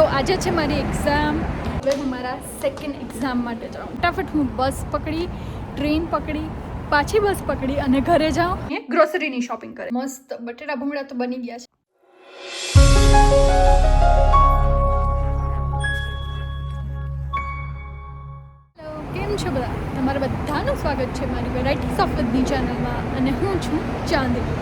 તો આજે છે મારી એક્ઝામ. હવે હું મારા સેકન્ડ એક્ઝામ માટે જાઉં. ફટાફટ હું બસ પકડી, ટ્રેન પકડી, પાછી બસ પકડી અને ઘરે જાઉં. ગ્રોસરીની શોપિંગ કરે. મસ્ત બટેટા ભૂંગળા તો બની ગયા છે. હેલો, કેમ છો બધા? તમારા બધાનું સ્વાગત છે મારી વેરાયટીઝ ઓફ વિથની ચેનલમાં અને હું છું ચાંદની.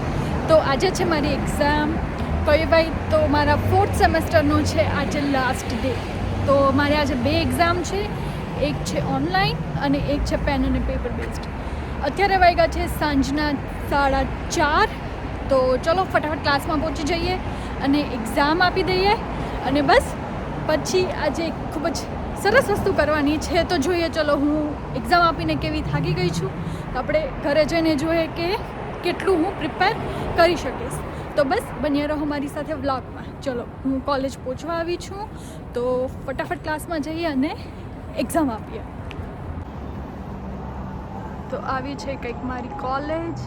તો આજે છે મારી એક્ઝામ. કહેવાય તો મારા 4th સેમેસ્ટરનો છે આજે લાસ્ટ ડે. તો મારે આજે 2 એક્ઝામ છે. એક છે ઓનલાઈન અને એક છે પેન અને પેપર બેઝડ. અત્યારે વાગ્યા છે સાંજના 4:30. તો ચલો ફટાફટ ક્લાસમાં પહોંચી જઈએ અને એક્ઝામ આપી દઈએ. અને બસ પછી આજે ખૂબ જ સરસ વસ્તુ કરવાની છે. તો જોઈએ, ચલો હું એક્ઝામ આપીને કેવી થાકી ગઈ છું. તો આપણે ઘરે જઈને જોઈએ કે કેટલું હું પ્રિપેર કરી શકીશ. તો બસ બન્યા રહો મારી સાથે વ્લોગમાં. ચલો હું કોલેજ પહોંચવા આવી છું. તો ફટાફટ ક્લાસમાં જઈએ અને એક્ઝામ આપીએ. તો આવી છે કંઈક મારી કોલેજ.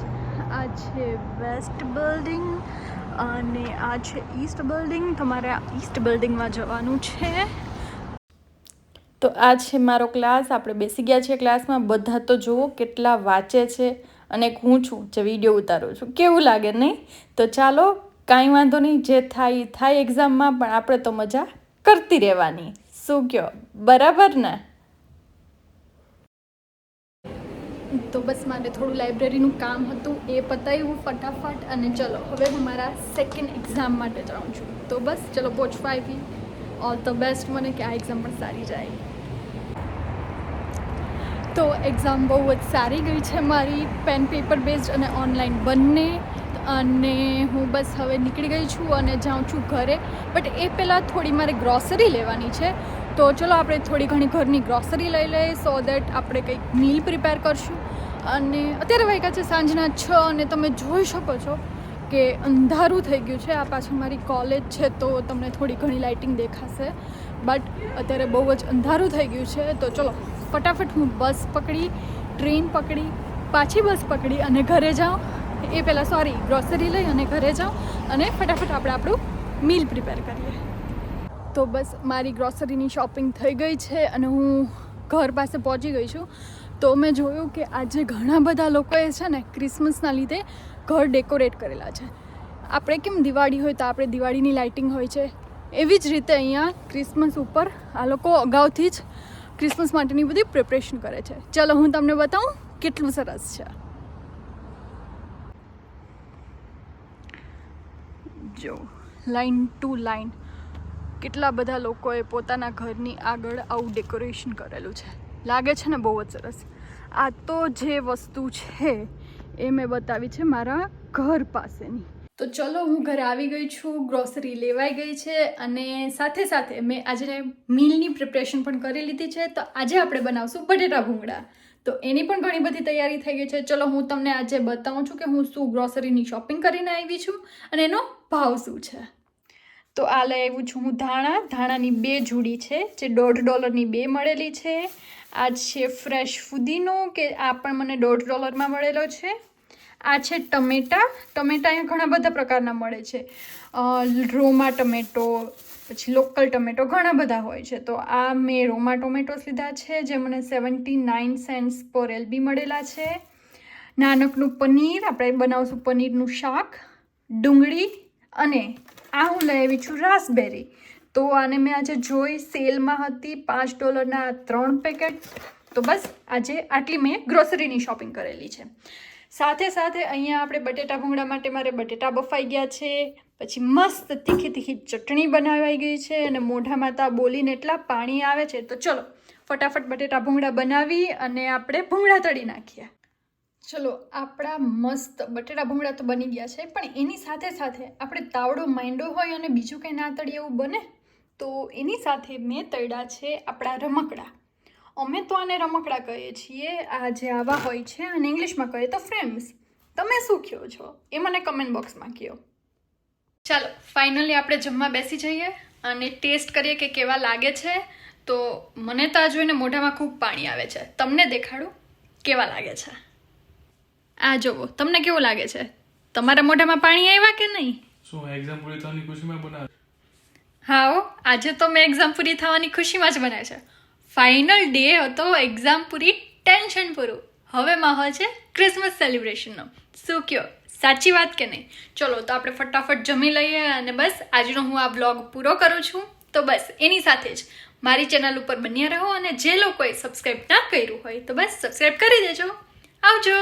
આ છે વેસ્ટ બિલ્ડિંગ અને આ છે ઈસ્ટ બિલ્ડિંગ. તમારે આ ઈસ્ટ બિલ્ડિંગમાં જવાનું છે. તો આ છે મારો ક્લાસ. આપણે બેસી ગયા છીએ ક્લાસમાં. બધા તો જુઓ કેટલા વાંચે છે અને હું છું જે વિડીયો ઉતારું છું. કેવું લાગે નહીં? તો ચાલો, કાંઈ વાંધો નહીં, જે થાય થાય એક્ઝામમાં, પણ આપણે તો મજા કરતી રહેવાની. શું કહો, બરાબર ને? તો બસ મારે થોડું લાઇબ્રેરીનું કામ હતું, એ પતાવ્યું ફટાફટ. અને ચલો હવે હું મારા સેકન્ડ એક્ઝામ માટે જાઉં છું. તો બસ ચલો પહોંચવા આવી. ઓલ ધ બેસ્ટ મને, કે આ એક્ઝામ પણ સારી જાય. તો એક્ઝામ બહુ જ સારી ગઈ છે મારી, પેન પેપર બેઝડ અને ઓનલાઈન બંને. અને હું બસ હવે નીકળી ગઈ છું અને જાઉં છું ઘરે. બટ એ પહેલાં થોડી મારે ગ્રોસરી લેવાની છે. તો ચલો આપણે થોડી ઘણી ઘરની ગ્રોસરી લઈ લઈએ, સો દેટ આપણે કંઈક મીલ પ્રિપેર કરશું. અને અત્યારે વાગ્યા છે સાંજના 6 અને તમે જોઈ શકો છો કે અંધારું થઈ ગયું છે. આ પાછળ મારી કોલેજ છે તો તમને થોડી ઘણી લાઇટિંગ દેખાશે. બટ અત્યારે બહુ જ અંધારું થઈ ગયું છે. તો ચલો ફટાફટ હું બસ પકડી, ટ્રેન પકડી, પાછી બસ પકડી અને ઘરે જાઉં. એ પહેલાં ગ્રોસરી લઈ અને ઘરે જાઉં અને ફટાફટ આપણે આપણું મીલ પ્રિપેર કરીએ. તો બસ મારી ગ્રોસરીની શોપિંગ થઈ ગઈ છે અને હું ઘર પાસે પહોંચી ગઈ છું. તો મેં જોયું કે આજે ઘણા બધા લોકોએ છે ને ક્રિસમસના લીધે ઘર ડેકોરેટ કરેલા છે. આપણે કેમ દિવાળી હોય તો આપણે દિવાળીની લાઇટિંગ હોય છે, એવી જ રીતે અહીંયા ક્રિસમસ ઉપર આ લોકો અગાઉથી જ ક્રિસમસ માટેની બધી પ્રિપરેશન કરે છે. ચલો હું તમને બતાવું કેટલું સરસ છે. જો લાઈન ટુ લાઈન કેટલા બધા લોકોએ પોતાના ઘરની આગળ આવું ડેકોરેશન કરેલું છે. લાગે છે ને બહુ જ સરસ. આ તો જે વસ્તુ છે એ મેં બતાવી છે મારા ઘર પાસેની. તો ચલો હું ઘરે આવી ગઈ છું, ગ્રોસરી લેવાઈ ગઈ છે અને સાથે સાથે મેં આજે મીલની પ્રિપરેશન પણ કરી લીધી છે. તો આજે આપણે બનાવશું બટેટા ભૂંગળા. તો એની પણ ઘણી બધી તૈયારી થઈ ગઈ છે. ચલો હું તમને આજે બતાવું છું કે હું શું ગ્રોસરીની શોપિંગ કરીને આવી છું અને એનો ભાવ શું છે. તો આ લઈ આવ્યું છું હું ધાણાની 2 જોડી છે, જે $1.5 2 મળેલી છે. આ છે ફ્રેશ ફુદીનો, કે આ પણ મને $1.5 મળેલો છે. આ છે ટમેટા. અહીંયા ઘણા બધા પ્રકારના મળે છે. રોમા ટમેટો, પછી લોકલ ટમેટો, ઘણા બધા હોય છે. તો આ મેં રોમા ટોમેટોસ લીધા છે, જે મને 79 સેન્ટ્સ પર LB મળેલા છે. નાનકડું પનીર, આપણે બનાવશું પનીરનું શાક. ડુંગળી અને આ હું લઈ આવી છું રાસબેરી. તો આને મેં આજે જોઈ સેલમાં હતી, $5ના 3 પેકેટ. તો બસ આજે આટલી મેં ગ્રોસરીની શોપિંગ કરેલી છે. સાથે સાથે અહીંયા આપણે બટેટા ભૂંગળા માટે મારે બટેટા બફાઈ ગયા છે. પછી મસ્ત તીખી તીખી ચટણી બનાવાઈ ગઈ છે અને મોઢામાં તો બોલીને એટલા પાણી આવે છે. તો ચલો ફટાફટ બટેટા ભૂંગળા બનાવી અને આપણે ભૂંગળા તળી નાખીએ. ચલો આપણા મસ્ત બટેટા ભૂંગળા તો બની ગયા છે, પણ એની સાથે સાથે આપણે તાવડો માંડ્યો હોય અને બીજું કંઈ ના તળીએ એવું બને, તો એની સાથે મેં તળ્યા છે આપણા રમકડા. અમે તો આને રમકડા કહીએ છીએ, આ જે આવા હોય છે, અને ઇંગ્લિશમાં કહીએ તો ફ્રેમ્સ. તમે શું કહો છો એ મને કમેન્ટ બોક્સમાં કહો. ચાલો ફાઇનલી આપણે જમવા બેસી જઈએ અને ટેસ્ટ કરીએ કે કેવા લાગે છે. તો મને તો આ જોઈને મોઢામાં ખૂબ પાણી આવે છે. તમને દેખાડું કેવા લાગે છે. આ જોવો, તમને કેવું લાગે છે? તમારા મોઢામાં પાણી આવ્યા કે નહીં? શું એક્ઝામ પૂરી થવાની ખુશીમાં બનાવે? હા આજે તો મેં એક્ઝામ પૂરી થવાની ખુશીમાં જ બનાવે છે. ફાઇનલ ડે હતો, એક્ઝામ પૂરી, ટેન્શન પૂરું. હવે માહોલ છે ક્રિસમસ સેલિબ્રેશનનો. શું કયો, સાચી વાત કે નહીં? ચલો તો આપણે ફટાફટ જમી લઈએ અને બસ આજનો હું આ બ્લોગ પૂરો કરું છું. તો બસ એની સાથે જ મારી ચેનલ ઉપર બન્યા રહો અને જે લોકોએ સબસ્ક્રાઈબ ના કર્યું હોય તો બસ સબસ્ક્રાઈબ કરી દેજો. આવજો.